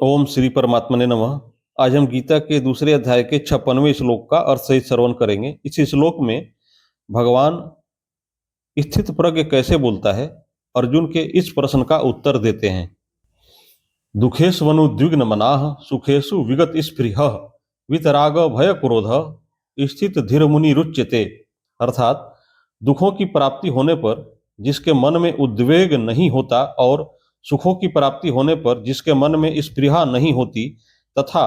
ओम श्री परमात्मने नमः। आज हम गीता के दूसरे अध्याय के 56वें श्लोक का अर्थ सहित श्रवण करेंगे। इस श्लोक में भगवान स्थित प्रज्ञ कैसे बोलता है, अर्जुन के इस प्रश्न का उत्तर देते हैं। दुखेष्वनुद्विग्न मनाः सुखेषु विगत स्पृहः वितराग भय क्रोध स्थित धीर मुनि रुच्यते। अर्थात दुखों की प्राप्ति होने पर जिसके मन में उद्वेग नहीं होता और सुखों की प्राप्ति होने पर जिसके मन में स्पृहा नहीं होती तथा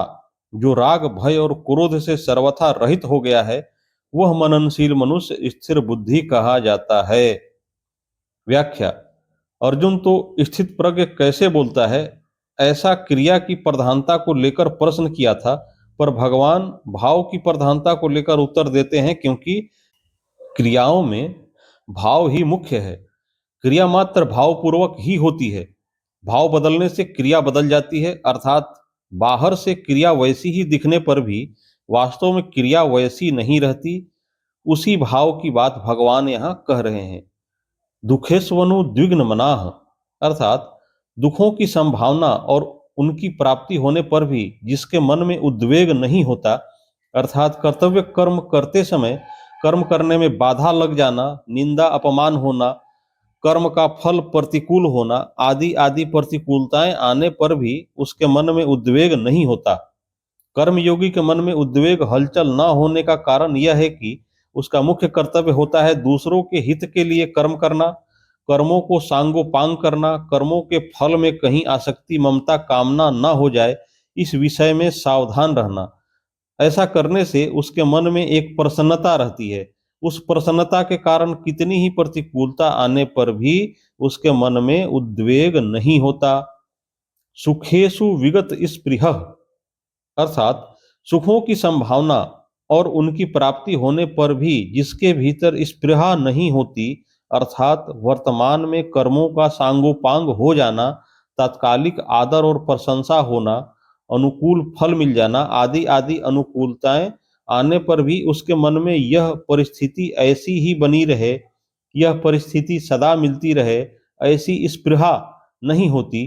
जो राग भय और क्रोध से सर्वथा रहित हो गया है, वह मननशील मनुष्य स्थिर बुद्धि कहा जाता है। व्याख्या। अर्जुन तो स्थित प्रज्ञ कैसे बोलता है, ऐसा क्रिया की प्रधानता को लेकर प्रश्न किया था, पर भगवान भाव की प्रधानता को लेकर उत्तर देते हैं, क्योंकि क्रियाओं में भाव ही मुख्य है। क्रिया मात्र भावपूर्वक ही होती है। भाव बदलने से क्रिया बदल जाती है, अर्थात बाहर से क्रिया वैसी ही दिखने पर भी वास्तव में क्रिया वैसी नहीं रहती। उसी भाव की बात भगवान यहाँ कह रहे हैं। दुखेष्वनु द्विग्न मनाः, अर्थात दुखों की संभावना और उनकी प्राप्ति होने पर भी जिसके मन में उद्वेग नहीं होता, अर्थात कर्तव्य कर्म करते समय कर्म करने में बाधा लग जाना, निंदा अपमान होना, कर्म का फल प्रतिकूल होना आदि आदि प्रतिकूलताएं आने पर भी उसके मन में उद्वेग नहीं होता। कर्मयोगी के मन में उद्वेग हलचल न होने का कारण यह है कि उसका मुख्य कर्तव्य होता है दूसरों के हित के लिए कर्म करना, कर्मों को सांगोपांग करना, कर्मों के फल में कहीं आसक्ति ममता कामना न हो जाए, इस विषय में सावधान रहना। ऐसा करने से उसके मन में एक प्रसन्नता रहती है। उस प्रसन्नता के कारण कितनी ही प्रतिकूलता आने पर भी उसके मन में उद्वेग नहीं होता। सुखेषु विगत स्पृहः, अर्थात सुखों की संभावना और उनकी प्राप्ति होने पर भी जिसके भीतर स्पृहा नहीं होती, अर्थात वर्तमान में कर्मों का सांगोपांग हो जाना, तात्कालिक आदर और प्रशंसा होना, अनुकूल फल मिल जाना आदि आदि अनुकूलताएं आने पर भी उसके मन में यह परिस्थिति ऐसी ही बनी रहे, यह परिस्थिति सदा मिलती रहे, ऐसी स्पृहा नहीं होती।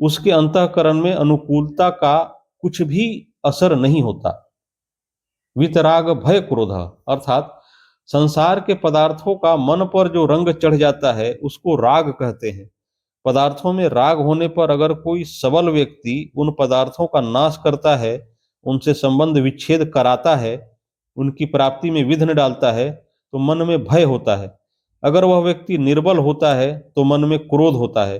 उसके अंतःकरण में अनुकूलता का कुछ भी असर नहीं होता। वितराग भय क्रोध, अर्थात संसार के पदार्थों का मन पर जो रंग चढ़ जाता है उसको राग कहते हैं। पदार्थों में राग होने पर अगर कोई सबल व्यक्ति उन पदार्थों का नाश करता है, उनसे संबंध विच्छेद कराता है, उनकी प्राप्ति में विघ्न डालता है, तो मन में भय होता है। अगर वह व्यक्ति निर्बल होता है तो मन में क्रोध होता है।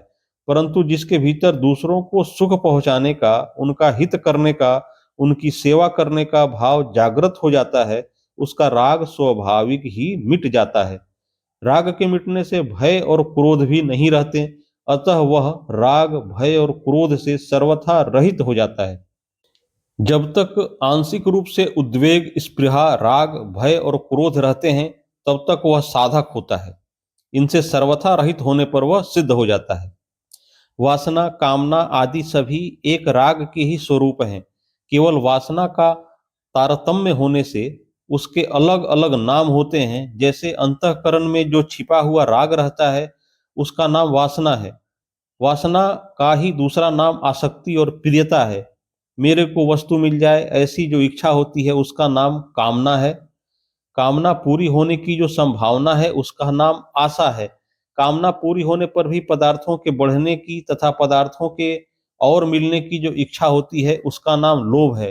परंतु जिसके भीतर दूसरों को सुख पहुंचाने का, उनका हित करने का, उनकी सेवा करने का भाव जागृत हो जाता है, उसका राग स्वाभाविक ही मिट जाता है। राग के मिटने से भय और क्रोध भी नहीं रहते, अतः वह राग भय और क्रोध से सर्वथा रहित हो जाता है। जब तक आंशिक रूप से उद्वेग स्पृहा राग भय और क्रोध रहते हैं, तब तक वह साधक होता है। इनसे सर्वथा रहित होने पर वह सिद्ध हो जाता है। वासना कामना आदि सभी एक राग के ही स्वरूप हैं। केवल वासना का तारतम्य होने से उसके अलग अलग नाम होते हैं। जैसे अंतःकरण में जो छिपा हुआ राग रहता है उसका नाम वासना है। वासना का ही दूसरा नाम आसक्ति और प्रियता है। मेरे को वस्तु मिल जाए ऐसी जो इच्छा होती है उसका नाम कामना है। कामना पूरी होने की जो संभावना है उसका नाम आशा है। कामना पूरी होने पर भी पदार्थों के बढ़ने की तथा पदार्थों के और मिलने की जो इच्छा होती है उसका नाम लोभ है।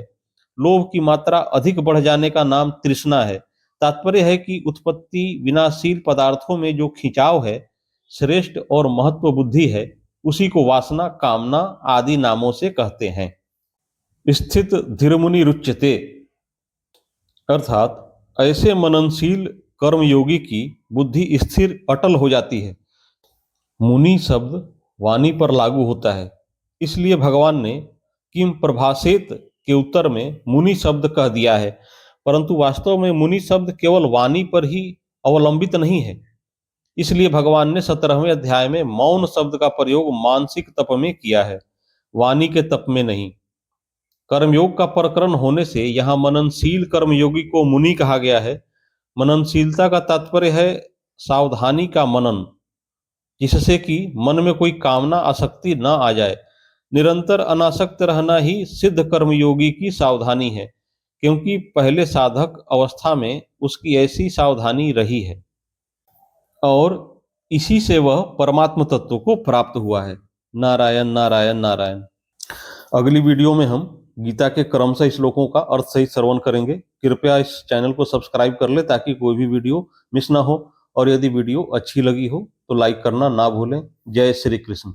लोभ की मात्रा अधिक बढ़ जाने का नाम तृष्णा है। तात्पर्य है कि उत्पत्ति विनाशील पदार्थों में जो खिंचाव है, श्रेष्ठ और महत्व बुद्धि है, उसी को वासना कामना आदि नामों से कहते हैं। स्थित धीरमुनि रुच्यते, अर्थात ऐसे मननशील कर्मयोगी की बुद्धि स्थिर अटल हो जाती है। मुनि शब्द वाणी पर लागू होता है, इसलिए भगवान ने किम प्रभासेत के उत्तर में मुनि शब्द कह दिया है। परंतु वास्तव में मुनि शब्द केवल वाणी पर ही अवलंबित नहीं है। इसलिए भगवान ने 17वें अध्याय में मौन शब्द का प्रयोग मानसिक तप में किया है, वाणी के तप में नहीं। कर्मयोग का प्रकरण होने से यहाँ मननशील कर्मयोगी को मुनि कहा गया है। मननशीलता का तात्पर्य है सावधानी का मनन, जिससे कि मन में कोई कामना आसक्ति न आ जाए। निरंतर अनासक्त रहना ही सिद्ध कर्मयोगी की सावधानी है, क्योंकि पहले साधक अवस्था में उसकी ऐसी सावधानी रही है और इसी से वह परमात्म तत्व को प्राप्त हुआ है। नारायण नारायण नारायण। अगली वीडियो में हम गीता के क्रमशः श्लोकों का अर्थ सहित श्रवण करेंगे। कृपया इस चैनल को सब्सक्राइब कर ले ताकि कोई भी वीडियो मिस ना हो, और यदि वीडियो अच्छी लगी हो तो लाइक करना ना भूलें। जय श्री कृष्ण।